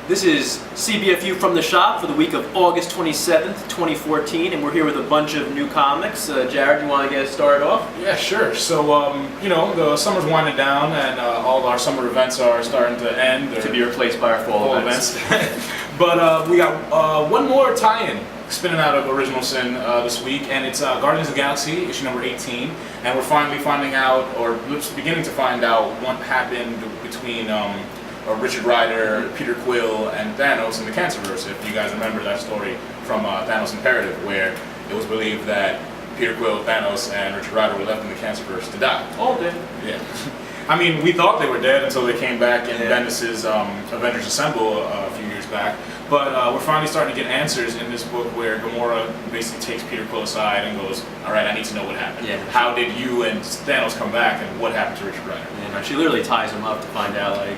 This is Cbfu from the shop for the week of August 27th, 2014, and we're here with a bunch of new comics. Jared, you want to get started off? Yeah, sure. So, the summer's winding down, and all our summer events are starting to end. To be replaced by our fall events. But we got one more tie-in spinning out of Original Sin this week, and it's Guardians of the Galaxy, issue number 18, and we're finally finding out, or beginning to find out, what happened between Richard Rider, Peter Quill, and Thanos in the Cancerverse. If you guys remember that story from Thanos Imperative, where it was believed that Peter Quill, Thanos, and Richard Rider were left in the Cancerverse to die. All dead. Yeah. I mean, we thought they were dead until they came back in Bendis's Avengers Assemble a few years back. But we're finally starting to get answers in this book where Gamora basically takes Peter Quill aside and goes, all right, I need to know what happened. Yeah. How did you and Thanos come back, and what happened to Richard Rider? Yeah, she literally ties him up to find out, like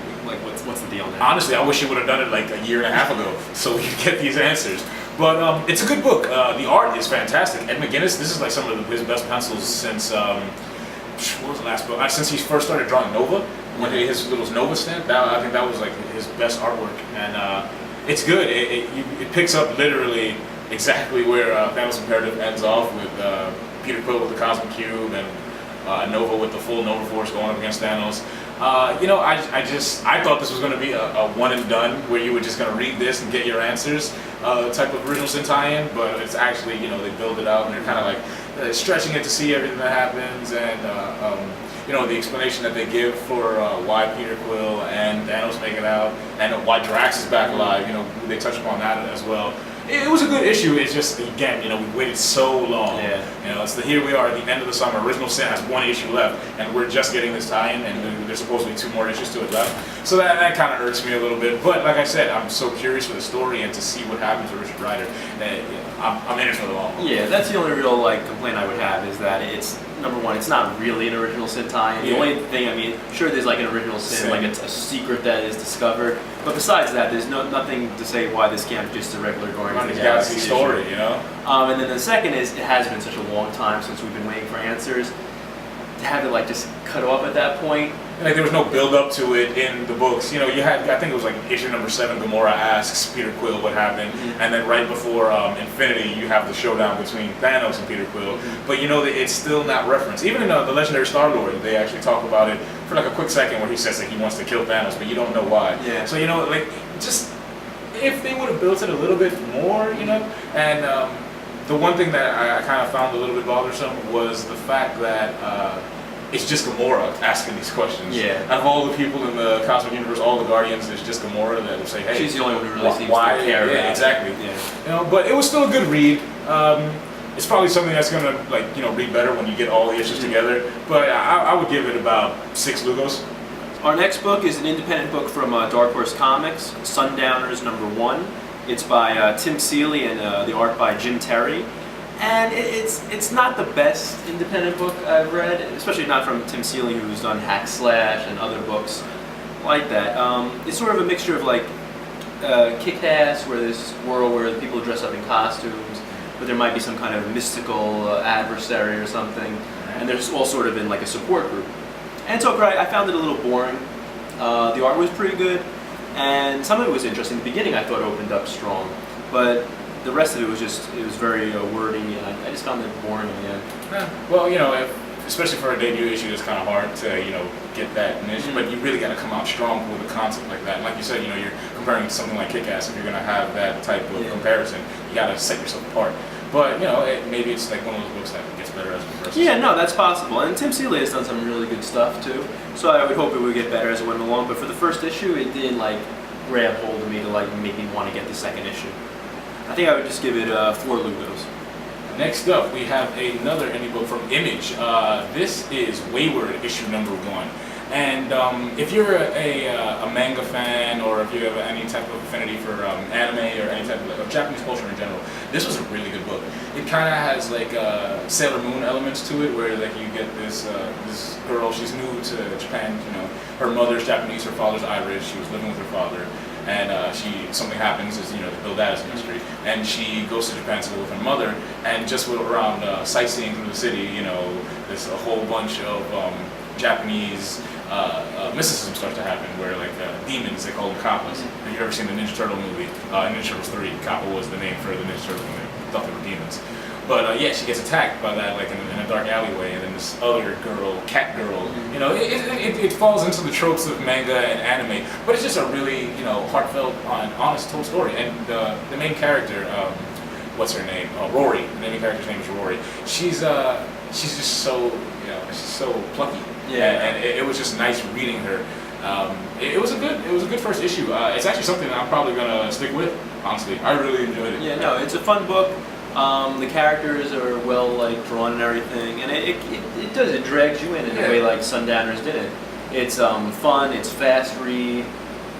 what's the deal now? Honestly, I wish she would have done it like a year and a half ago so we could get these answers. But it's a good book. The art is fantastic. Ed McGuinness, this is like some of his best pencils since, what was the last book? Since he first started drawing Nova, when his little Nova stamp, I think that was like his best artwork. And it's good. It picks up literally exactly where Thanos Imperative ends off, with Peter Quill with the Cosmic Cube and Nova with the full Nova Force going up against Thanos. I thought this was going to be a one and done, where you were just going to read this and get your answers type of Original Sin tie-in, but it's actually, they build it out and they're kind of like stretching it to see everything that happens, and the explanation that they give for why Peter Quill and Thanos make it out, and why Drax is back alive. They touch upon that as well. It was a good issue. It's just, again, we waited so long. Yeah. Here we are at the end of the summer. Original Sin has one issue left, and we're just getting this tie-in, and there's supposed to be 2 more issues to it left. So that kind of irks me a little bit. But like I said, I'm so curious for the story and to see what happens to Richard Rider. I'm in it for the long haul. Yeah, that's the only real complaint I would have, is that it's, number one, it's not really an Original Sin tie-in. The only thing, sure, there's like an Original Sin, like a secret that is discovered, but besides that, there's nothing to say why this can't be just a regular Guardians of the Galaxy story, And then the second is, it has been such a long time since we've been waiting for answers. To have it just cut off at that point. Like, there was no build up to it in the books. You had, I think it was like issue number 7, Gamora asks Peter Quill what happened, and then right before Infinity, you have the showdown between Thanos and Peter Quill. But it's still not referenced. Even in the Legendary Star-Lord, they actually talk about it for like a quick second, where he says that he wants to kill Thanos, but you don't know why. Yeah. So just if they would have built it a little bit more, and the one thing that I kind of found a little bit bothersome was the fact that it's just Gamora asking these questions. Yeah. Out of all the people in the cosmic universe, all the Guardians, there's just Gamora that will say, "Hey." She's the only one who really seems to care about it. Exactly. Yeah. But it was still a good read. It's probably something that's gonna read better when you get all the issues together. But I would give it about 6 Lugos. Our next book is an independent book from Dark Horse Comics, Sundowners #1. It's by Tim Seeley and the art by Jim Terry. And it's not the best independent book I've read, especially not from Tim Seeley, who's done Hack Slash and other books like that. It's sort of a mixture of Kick-Ass, where there's this world where people dress up in costumes, but there might be some kind of mystical adversary or something, and they're all sort of in a support group. And so I found it a little boring. The art was pretty good, and some of it was interesting. The beginning I thought opened up strong, but the rest of it was very wordy, and I just found it boring in the end. Yeah. Well, especially for a debut issue, it's kind of hard to get that niche, but you really got to come out strong with a concept like that. And like you said, you're comparing to something like Kick-Ass. If you're going to have that type of comparison, you got to set yourself apart. But maybe it's like one of those books that gets better as it progresses. Yeah, no, that's possible. And Tim Seeley has done some really good stuff too. So I would hope it would get better as it went along. But for the first issue, it didn't grab hold of me to make me want to get the second issue. I think I would just give it 4 Lugos. Next up, we have another indie book from Image. This is Wayward, issue number 1. And if you're a manga fan, or if you have any type of affinity for anime or any type of Japanese culture in general, this was a really good book. It kind of has Sailor Moon elements to it, where you get this girl. She's new to Japan. Her mother's Japanese, her father's Irish. She was living with her father, and something happens, as they build that as a mystery, and she goes to Japan to live with her mother, and just around sightseeing through the city, there's a whole bunch of Japanese mysticism starts to happen, where like demons, they call them kappas. Have you ever seen the Ninja Turtle movie? Ninja Turtles 3, kappa was the name for the Ninja Turtles when they thought they were demons. But yeah, she gets attacked by that, like in a dark alleyway, and then this other girl, cat girl, you know, it falls into the tropes of manga and anime, but it's just a really, you know, heartfelt, honest, told story. And the main character, what's her name? Rory. The main character's name is Rory. She's just so, you know, she's so plucky. Yeah. And it was just nice reading her. It was a good first issue. It's actually something that I'm probably gonna stick with. Honestly, I really enjoyed it. Yeah, no, it's a fun book. The characters are well like drawn and everything, and it drags you in a way like Sundowners did it. It's fun, it's fast read.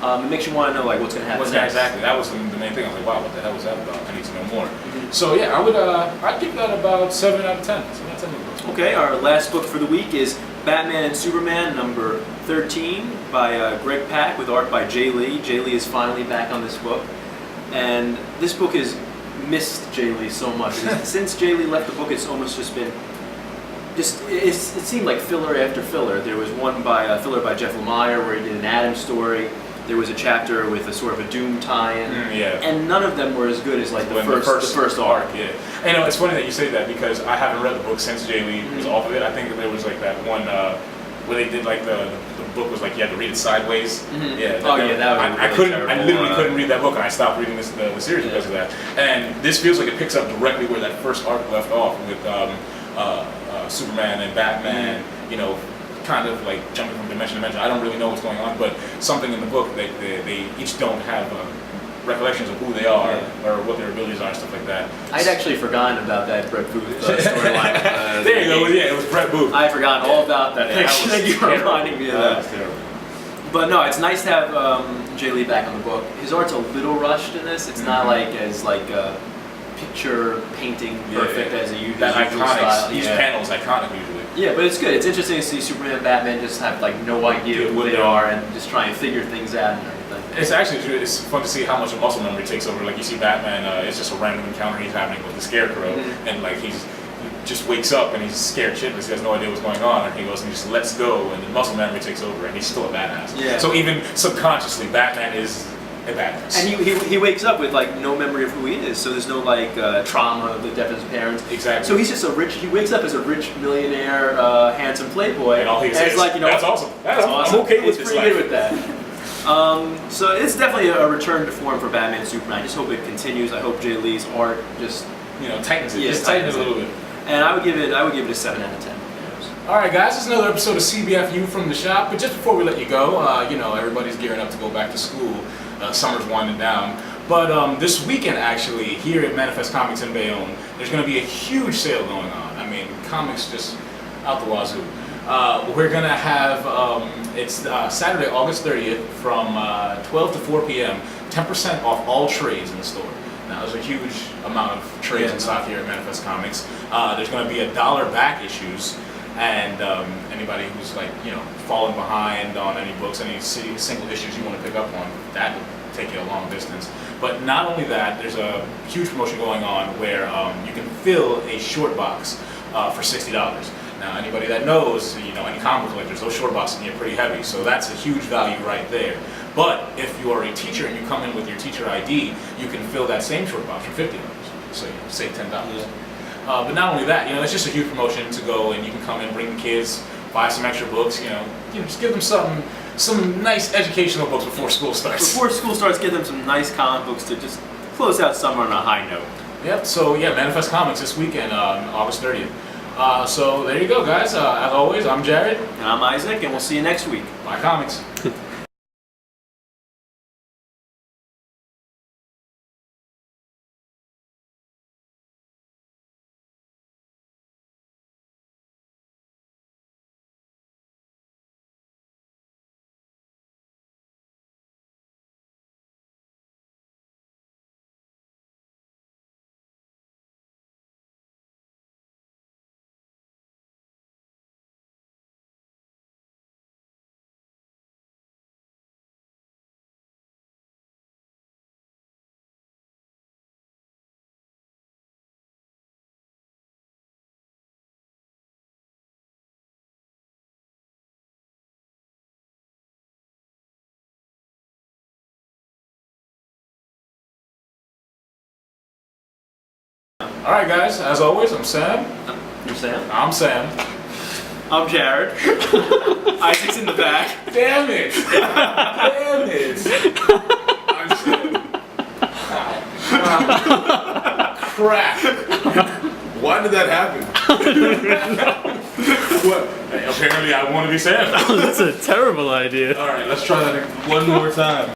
It makes you want to know like what's going to happen next. Exactly. That was the main thing. I was like, wow, what the hell was that about? I need to know more. So yeah, I'd give that about 7 out of 10. 7 out of 10 books. Okay, our last book for the week is Batman and Superman number 13 by Greg Pak with art by Jay Lee. Jay Lee is finally back on this book, and this book has missed Jay Lee so much. Since Jay Lee left the book, it's almost just been it seemed like filler after filler. There was one filler by Jeff Lemire where he did an Adam story. There was a chapter with a sort of a Doom tie-in, and none of them were as good as like the first arc. Yeah, and it's funny that you say that because I haven't read the book since Jay Lee was off of it. I think there was like that one where they did like the book was like you had to read it sideways. Yeah. That was I literally couldn't read that book, and I stopped reading the series because of that. And this feels like it picks up directly where that first arc left off with Superman and Batman. You know, kind of like jumping from dimension to dimension. I don't really know what's going on, but something in the book they each don't have recollections of who they are or what their abilities are and stuff like that. I'd actually forgotten about that Brett Booth storyline. There you go. Yeah, it was Brett Booth. I forgot all about that. Thank you for reminding me of that. That was terrible. But no, it's nice to have Jay Lee back on the book. His art's a little rushed in this. It's not like as picture painting perfect as a usual style. Each panel's iconic usually. Yeah, but it's good. It's interesting to see Superman and Batman just have like no idea who they are and just try and figure things out and everything. It's actually it's fun to see how much muscle memory takes over. Like you see Batman, it's just a random encounter he's having with the Scarecrow, and like he just wakes up and he's scared shitless. He has no idea what's going on, and he goes and just lets go, and the muscle memory takes over, and he's still a badass. Yeah. So even subconsciously, Batman is a badass. And he wakes up with like no memory of who he is, so there's no like trauma of the death of his parents. Exactly. So he's just he wakes up as a rich millionaire, handsome playboy, and all he says, like, you know, that's awesome. That's awesome. I'm okay with this pretty life. good with that. So it's definitely a return to form for Batman and Superman. I just hope it continues. I hope Jay Lee's art just tightens it. Yeah, just tightens it a little bit. And I would give it a 7 out of 10. All right, guys, this is another episode of CBFU from the shop. But just before we let you go, everybody's gearing up to go back to school. Summer's winding down. But this weekend, actually, here at Manifest Comics in Bayonne, there's going to be a huge sale going on. I mean, comics just out the wazoo. We're going to have, it's Saturday, August 30th, from 12 to 4 p.m., 10% off all trades in the store. Now, there's a huge amount of trades in stock here at Manifest Comics. There's going to be $1 back issues, and anybody who's falling behind on any books, any single issues you want to pick up on, that will take you a long distance. But not only that, there's a huge promotion going on where you can fill a short box for $60. Now, anybody that knows, any comic collectors, those short boxes get pretty heavy, so that's a huge value right there. But if you are a teacher and you come in with your teacher ID, you can fill that same short box for $50. So you save $10. But not only that, it's just a huge promotion to go and you can come and bring the kids, buy some extra books, just give them some nice educational books before school starts. Before school starts, give them some nice comic books to just close out summer on a high note. Yep, so Manifest Comics this weekend on August 30th. So there you go, guys. As always, I'm Jared. And I'm Isaac, and we'll see you next week. Bye, comics. All right, guys. As always, I'm Sam. You're Sam? I'm Sam. I'm Jared. Isaac's in the back. Damn it! Damn it! I'm Sam. Crap! Why did that happen? What? Apparently, I want to be Sam. That's a terrible idea. All right, let's try that one more time.